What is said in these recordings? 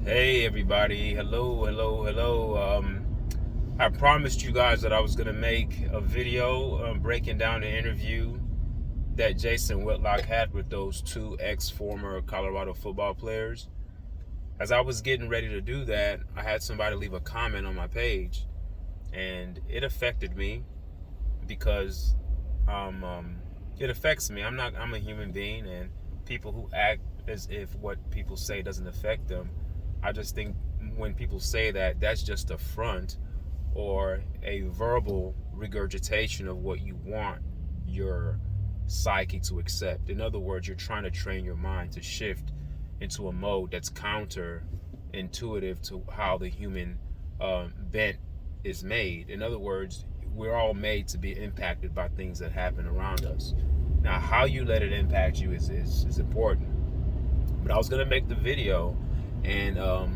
Hey everybody, hello. I promised you guys that I was gonna make a video breaking down the interview that Jason Whitlock had with those two ex-former Colorado football players. As I was getting ready to do that, I had somebody leave a comment on my page, and it affected me because it affects me. I'm a human being, and people who act as if what people say doesn't affect them, I just think when people say that, that's just a front or a verbal regurgitation of what you want your psyche to accept. In other words, you're trying to train your mind to shift into a mode that's counter intuitive to how the human bent is made. In other words, we're all made to be impacted by things that happen around us. Now, how you let it impact you is important. But I was gonna make the video, and a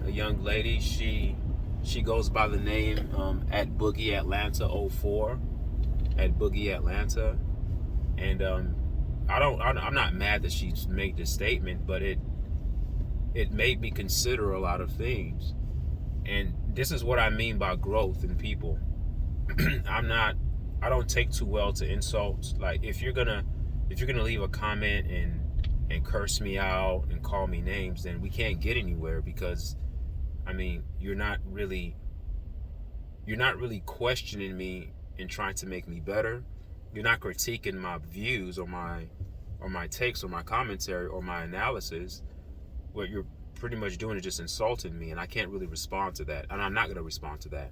young lady, she goes by the name at Boogie Atlanta 04, at Boogie Atlanta, and I'm not mad that she made this statement, but it made me consider a lot of things, and this is what I mean by growth in people. I don't take too well to insults. Like if you're gonna leave a comment and curse me out and call me names, then we can't get anywhere, because I mean, you're not really questioning me and trying to make me better. You're not critiquing my views or my takes or my commentary or my analysis. What you're pretty much doing is just insulting me, and I can't really respond to that, and I'm not going to respond to that.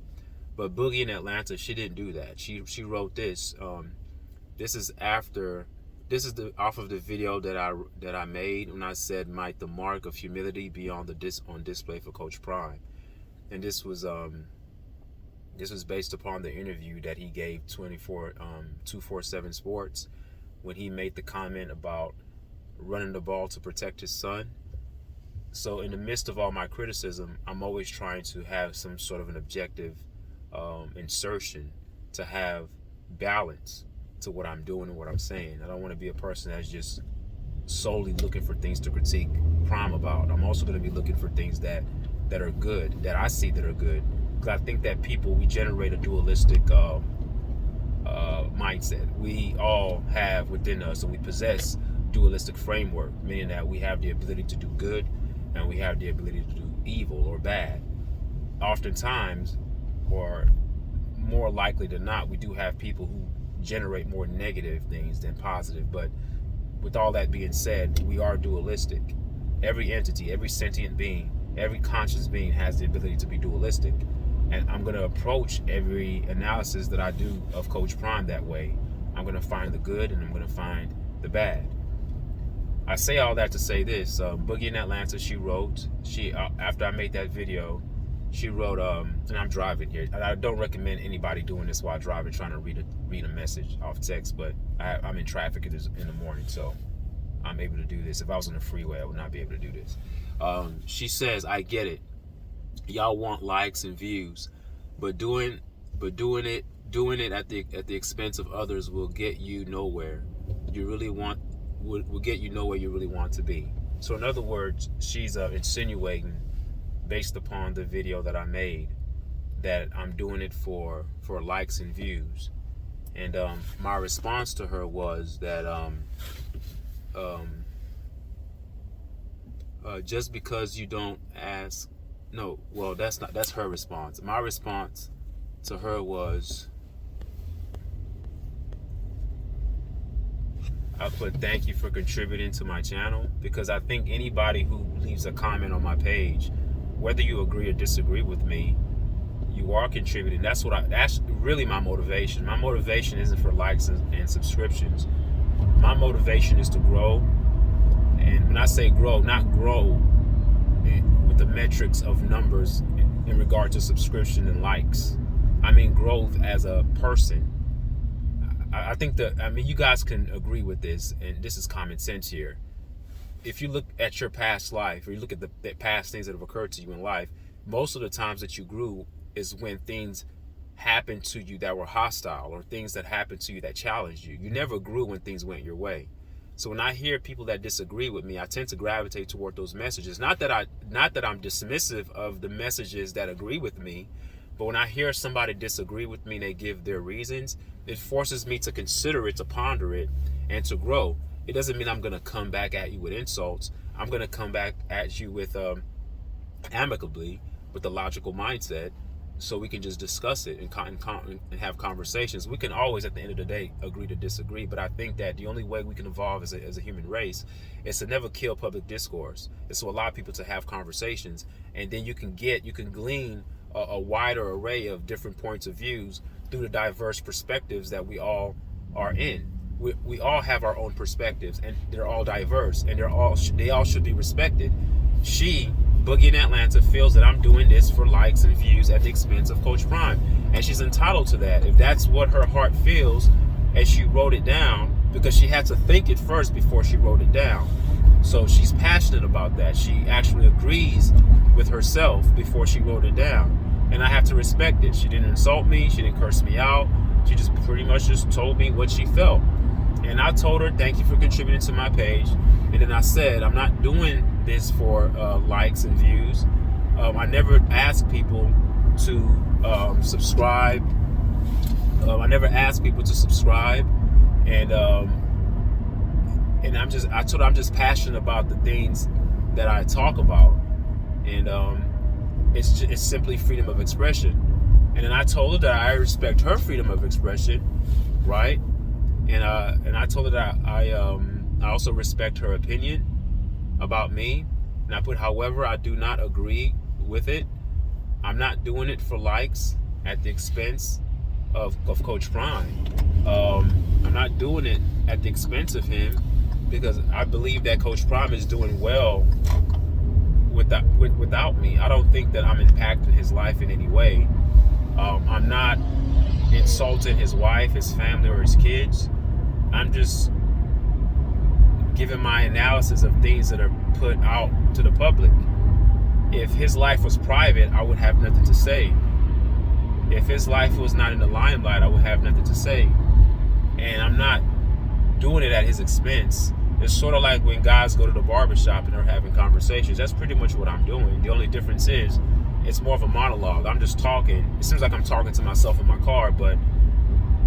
But Boogie in Atlanta, she didn't do that. She wrote this. This is off of the video that I made when I said, "Might the mark of humility be on display for Caoch Prime," and this was based upon the interview that he gave 247 Sports, when he made the comment about running the ball to protect his son. So in the midst of all my criticism, I'm always trying to have some sort of an objective insertion to have balance to what I'm doing and what I'm saying. I don't want to be a person that's just solely looking for things to critique Prime about. I'm also going to be looking for things that are good, that I see that are good, because I think that we generate a dualistic mindset. We all have within us, and we possess dualistic framework, meaning that we have the ability to do good and we have the ability to do evil or bad. Oftentimes, or more likely than not, we do have people who generate more negative things than positive. But with all that being said, we are dualistic. Every entity, every sentient being, every conscious being has the ability to be dualistic. And I'm going to approach every analysis that I do of Caoch Prime that way. I'm going to find the good and I'm going to find the bad. I say all that to say this. Boogie in Atlanta, she wrote, after I made that video, she wrote, and I'm driving here, and I don't recommend anybody doing this while driving, trying to read a message off text, but I'm in traffic in the morning, so I'm able to do this. If I was on the freeway, I would not be able to do this. She says, "I get it. Y'all want likes and views, but doing it at the expense of others will get you nowhere. Will get you nowhere you really want to be." So in other words, she's insinuating, based upon the video that I made, that I'm doing it for likes and views. And my response to her was that just because you don't ask, no, well, that's her response. My response to her was, I put, "Thank you for contributing to my channel," because I think anybody who leaves a comment on my page, whether you agree or disagree with me, you are contributing. That's really my motivation. My motivation isn't for likes and subscriptions. My motivation is to grow. And when I say grow, not grow with the metrics of numbers in regard to subscription and likes. I mean growth as a person. I think you guys can agree with this, and this is common sense here. If you look at your past life, or you look at the past things that have occurred to you in life, most of the times that you grew is when things happened to you that were hostile, or things that happened to you that challenged you. You never grew when things went your way. So when I hear people that disagree with me, I tend to gravitate toward those messages. Not that I'm dismissive of the messages that agree with me, but when I hear somebody disagree with me and they give their reasons, it forces me to consider it, to ponder it, and to grow. It doesn't mean I'm going to come back at you with insults. I'm going to come back at you with amicably, with a logical mindset, so we can just discuss it and have conversations. We can always, at the end of the day, agree to disagree, but I think that the only way we can evolve as a human race is to never kill public discourse. It's to allow people to have conversations, and then you can glean a wider array of different points of views through the diverse perspectives that we all are in. We all have our own perspectives, and they're all diverse, and they all should be respected. Boogie in Atlanta, feels that I'm doing this for likes and views at the expense of Caoch Prime, and she's entitled to that. If that's what her heart feels, and she wrote it down, because she had to think it first before she wrote it down. So she's passionate about that. She actually agrees with herself before she wrote it down, and I have to respect it. She didn't insult me. She didn't curse me out. She just pretty much just told me what she felt. And I told her, thank you for contributing to my page. And then I said, I'm not doing this for likes and views. I never ask people to subscribe. I never ask people to subscribe. And I told her I'm just passionate about the things that I talk about. And it's simply freedom of expression. And then I told her that I respect her freedom of expression, right? And I told her that I also respect her opinion about me. And I put, however, I do not agree with it. I'm not doing it for likes at the expense of Caoch Prime. I'm not doing it at the expense of him, because I believe that Caoch Prime is doing well without me. I don't think that I'm impacting his life in any way. I'm not insulting his wife, his family, or his kids. I'm just giving my analysis of things that are put out to the public. If his life was private, I would have nothing to say. If his life was not in the limelight, I would have nothing to say. And I'm not doing it at his expense. It's sort of like when guys go to the barbershop and they're having conversations. That's pretty much what I'm doing. The only difference is it's more of a monologue. I'm just talking. It seems like I'm talking to myself in my car, but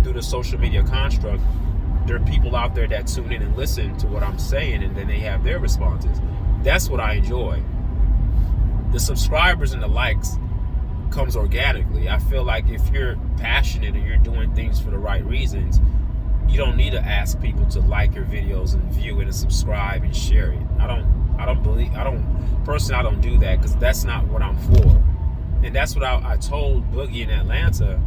through the social media construct, there are people out there that tune in and listen to what I'm saying, and then they have their responses. That's what I enjoy. The subscribers and the likes comes organically. I feel like if you're passionate and you're doing things for the right reasons, you don't need to ask people to like your videos and view it and subscribe and share it. I don't do that, because that's not what I'm for. And that's what I told Boogie in Atlanta.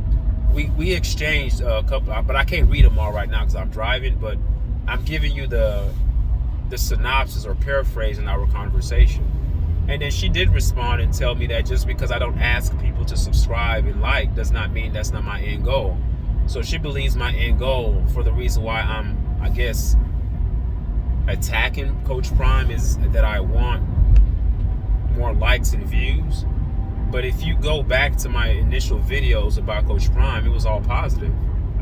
We exchanged a couple, but I can't read them all right now because I'm driving, but I'm giving you the synopsis or paraphrasing our conversation. And then she did respond and tell me that just because I don't ask people to subscribe and like does not mean that's not my end goal. So she believes my end goal, for the reason why I'm, I guess, attacking Caoch Prime, is that I want more likes and views. But if you go back to my initial videos about Caoch Prime, it was all positive.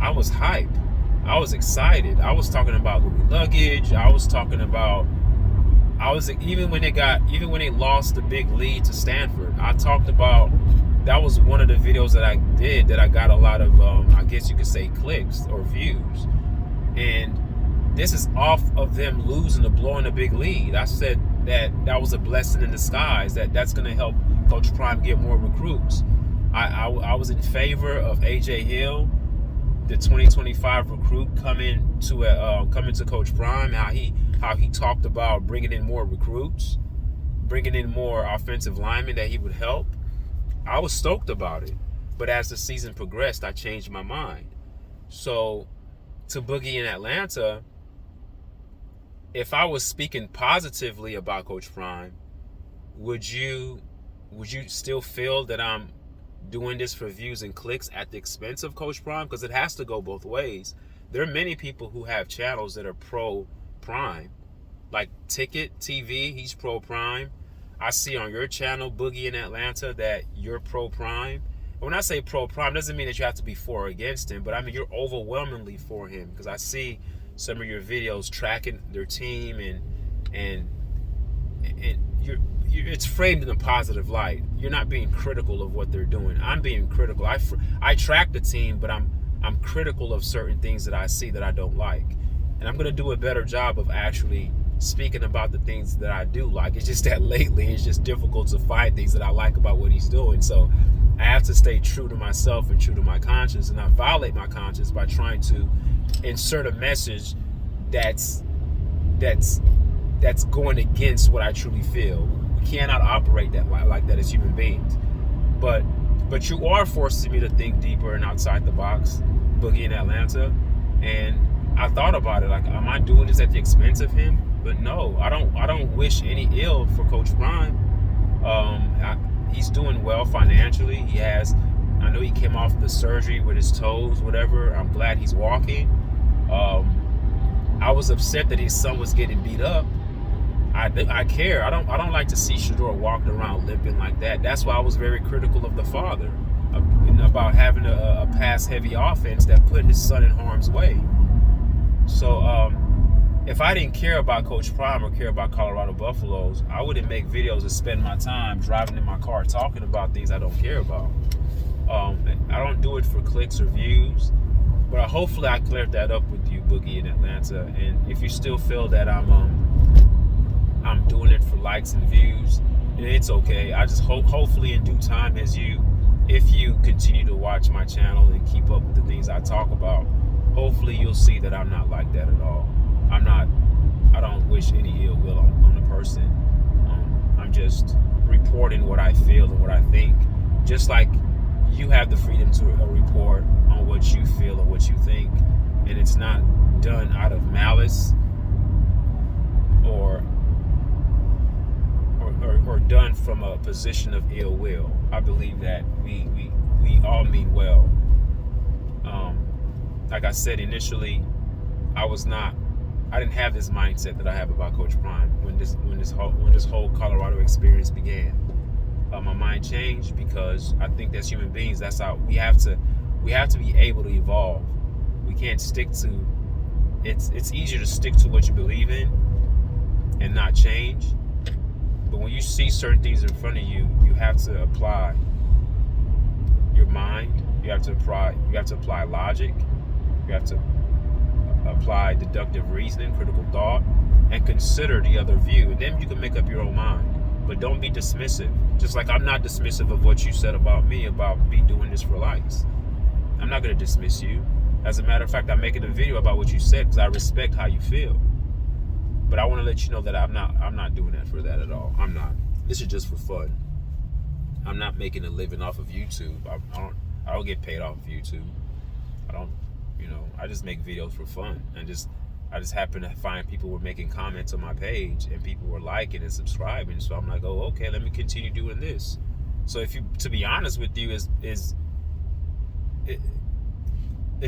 I was hyped. I was excited. I was talking about Louis luggage. Even when they lost the big lead to Stanford, I talked about, that was one of the videos that I did that I got a lot of, I guess you could say, clicks or views. And this is off of them losing or blowing a big lead. I said that was a blessing in disguise, that's going to help Caoch Prime get more recruits. I was in favor of AJ Hill, the 2025 recruit, coming to Caoch Prime. How he talked about bringing in more recruits, bringing in more offensive linemen that he would help. I was stoked about it, but as the season progressed, I changed my mind. So, to Boogie in Atlanta, if I was speaking positively about Caoch Prime, would you still feel that I'm doing this for views and clicks at the expense of Caoch Prime? Because it has to go both ways. There are many people who have channels that are pro Prime, like Ticket TV, he's pro Prime. I see on your channel, Boogie in Atlanta, that you're pro Prime. And when I say pro Prime, doesn't mean that you have to be for or against him, but I mean you're overwhelmingly for him, because I see some of your videos tracking their team, and it's framed in a positive light. You're not being critical of what they're doing. I'm being critical. I track the team, but I'm critical of certain things that I see that I don't like, and I'm gonna do a better job of actually speaking about the things that I do like. It's just that lately it's just difficult to find things that I like about what he's doing. So I have to stay true to myself and true to my conscience, and not violate my conscience by trying to insert a message that's going against what I truly feel. We cannot operate that like that as human beings. But you are forcing me to think deeper and outside the box, Boogie in Atlanta. And I thought about it, like, am I doing this at the expense of him? But no, I don't wish any ill for Coach Prime. He's doing well financially. I know he came off the surgery with his toes, whatever. I'm glad he's walking. I was upset that his son was getting beat up. I care. I don't like to see Shedeur walking around limping like that. That's why I was very critical of the father about having a pass-heavy offense that put his son in harm's way. So if I didn't care about Coach Prime or care about Colorado Buffaloes, I wouldn't make videos and spend my time driving in my car talking about things I don't care about. I don't do it for clicks or views, but hopefully I cleared that up with you, Boogie in Atlanta. And if you still feel that I'm doing it for likes and views, and it's okay. I just hopefully in due time, if you continue to watch my channel and keep up with the things I talk about, hopefully you'll see that I'm not like that at all. I don't wish any ill will on a person. I'm just reporting what I feel and what I think, just like you have the freedom to report on what you feel and what you think, and it's not done out of malice or done from a position of ill will. I believe that we all mean well. Like I said initially, I didn't have this mindset that I have about Coach Prime when this whole Colorado experience began. My mind changed because I think as human beings, that's how we have to be able to evolve. We can't stick to it's easier to stick to what you believe in and not change. But when you see certain things in front of you, you have to apply your mind. You have to apply logic. You have to apply deductive reasoning, critical thought, and consider the other view. And then you can make up your own mind. But don't be dismissive. Just like I'm not dismissive of what you said about me doing this for likes. I'm not going to dismiss you. As a matter of fact, I'm making a video about what you said because I respect how you feel. But I want to let you know that I'm not doing that for that at all. I'm not. This is just for fun. I'm not making a living off of YouTube. I don't get paid off of YouTube. I just make videos for fun, and I just happen to find people were making comments on my page and people were liking and subscribing. So I'm like, oh, okay, let me continue doing this. So to be honest with you, is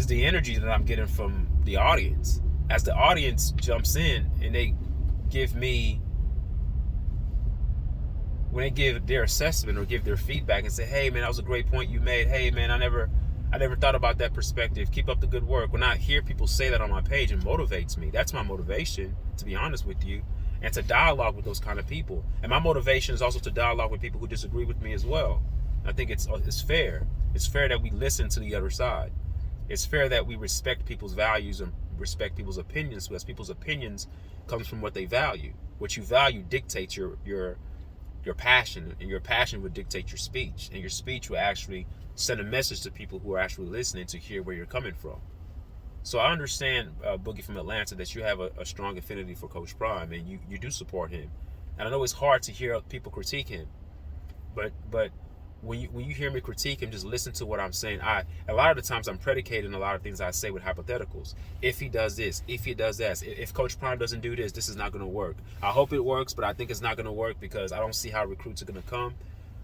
the energy that I'm getting from the audience. As the audience jumps in and they give me, when they give their assessment or give their feedback and say, hey man, that was a great point you made. Hey man, I never thought about that perspective. Keep up the good work. When I hear people say that on my page, it motivates me. That's my motivation, to be honest with you, and to dialogue with those kind of people. And my motivation is also to dialogue with people who disagree with me as well. I think it's fair. It's fair that we listen to the other side. It's fair that we respect people's values and respect people's opinions, because people's opinions comes from what they value. What you value dictates your passion, and your passion would dictate your speech, and your speech will actually send a message to people who are actually listening to hear where you're coming from. So I understand, Boogie from Atlanta, that you have a strong affinity for Coach Prime, and you do support him. And I know it's hard to hear people critique him, but when you hear me critique him, just listen to what I'm saying. A lot of the times I'm predicating a lot of things I say with hypotheticals. If he does this, if he does that, if Coach Prime doesn't do this, this is not going to work. I hope it works, but I think it's not going to work because I don't see how recruits are going to come.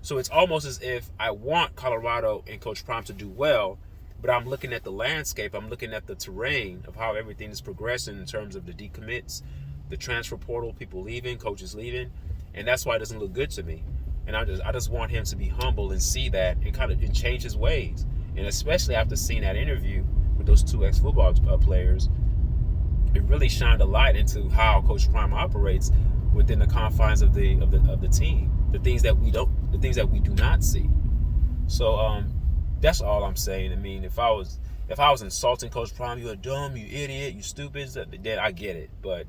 So it's almost as if I want Colorado and Coach Prime to do well, but I'm looking at the landscape, I'm looking at the terrain of how everything is progressing in terms of the decommits, the transfer portal, people leaving, coaches leaving, and that's why it doesn't look good to me. And I just want him to be humble and see that and change his ways. And especially after seeing that interview with those two ex-football players, it really shined a light into how Coach Prime operates within the confines of the team. The things that we do not see. So that's all I'm saying. I mean, if I was insulting Coach Prime, you're dumb, you idiot, you stupid, then I get it. But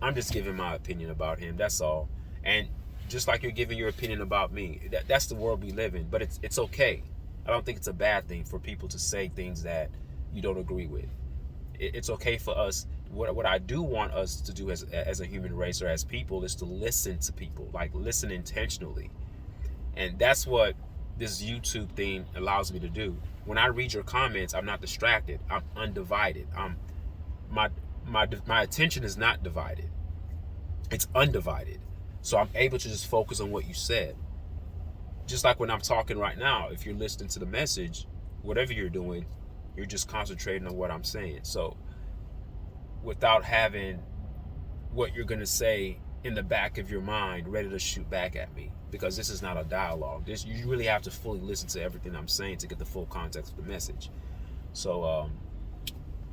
I'm just giving my opinion about him. That's all. And just like you're giving your opinion about me, that's the world we live in. But it's okay. I don't think it's a bad thing for people to say things that you don't agree with. It's okay for us. What I do want us to do as a human race or as people is to listen to people, like listen intentionally. And that's what this YouTube thing allows me to do. When I read your comments, I'm not distracted. I'm undivided. My attention is not divided. It's undivided. So I'm able to just focus on what you said. Just like when I'm talking right now, if you're listening to the message, whatever you're doing, you're just concentrating on what I'm saying. So without having what you're going to say in the back of your mind ready to shoot back at me, because this is not a dialogue. You really have to fully listen to everything I'm saying to get the full context of the message. So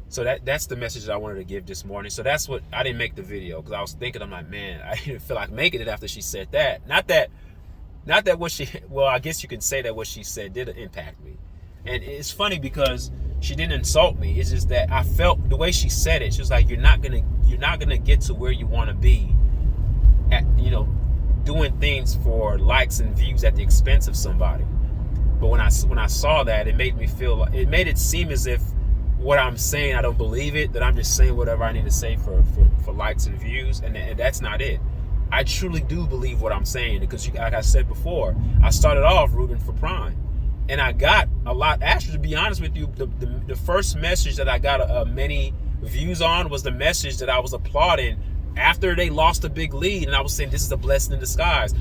that's the message that I wanted to give this morning. So that's what I didn't make the video, because I was thinking, I'm like, man, I didn't feel like making it after she said that. Not that what she, well, I guess you can say that what she said did impact me. And it's funny because she didn't insult me. It's just that I felt the way she said it. She was like, you're not gonna get to where you want to be at, doing things for likes and views at the expense of somebody. But when I saw that, it made me feel, it made it seem as if what I'm saying, I don't believe it, that I'm just saying whatever I need to say for likes and views, and that's not it. I truly do believe what I'm saying, because like I said before, I started off rooting for Prime, and I got a lot. Actually, to be honest with you, the first message that I got many views on was the message that I was applauding after they lost a big lead, and I was saying this is a blessing in disguise.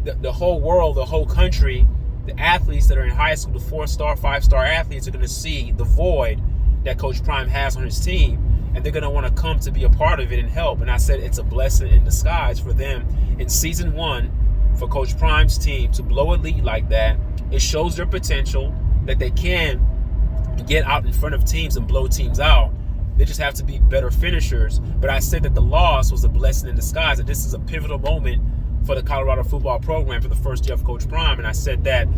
The whole world, the whole country, the athletes that are in high school, the 4-star, 5-star athletes, are going to see the void that Coach Prime has on his team, and they're going to want to come to be a part of it and help. And I said it's a blessing in disguise for them in season 1, for Coach Prime's team to blow a lead like that. It shows their potential, that they can get out in front of teams and blow teams out. They just have to be better finishers. But I said that the loss was a blessing in disguise, that this is a pivotal moment for the Colorado football program for the first year of Coach Prime. And I said that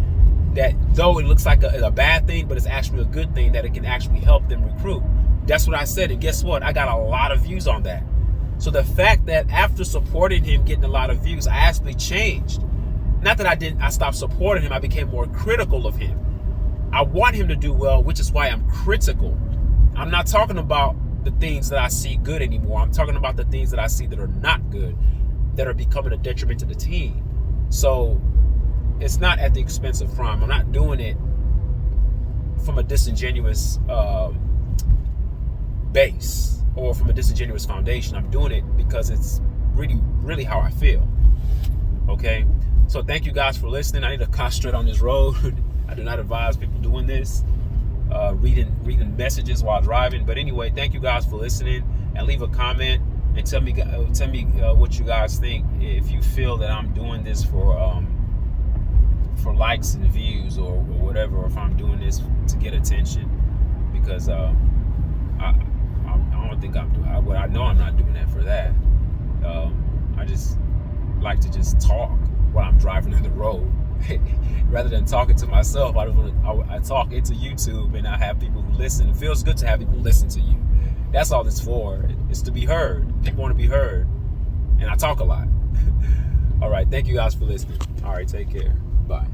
though it looks like a bad thing, but it's actually a good thing, that it can actually help them recruit. That's what I said, and guess what? I got a lot of views on that. So the fact that after supporting him, getting a lot of views, I actually changed. Not that I stopped supporting him, I became more critical of him. I want him to do well, which is why I'm critical. I'm not talking about the things that I see good anymore. I'm talking about the things that I see that are not good, that are becoming a detriment to the team. So it's not at the expense of Prime. I'm not doing it from a disingenuous base or from a disingenuous foundation. I'm doing it because it's really, really how I feel. Okay? So thank you guys for listening. I need to concentrate on this road. I do not advise people doing this, reading messages while driving. But anyway, thank you guys for listening, and leave a comment and tell me what you guys think. If you feel that I'm doing this for likes and views or whatever, or if I'm doing this to get attention, because I don't think I'm doing. I know I'm not doing that for that. I just like to just talk while I'm driving on the road, rather than talking to myself. I talk into YouTube, and I have people who listen. It feels good to have people listen to you. That's all it's for. It's to be heard. People want to be heard, and I talk a lot. All right, thank you guys for listening. All right, take care. Bye.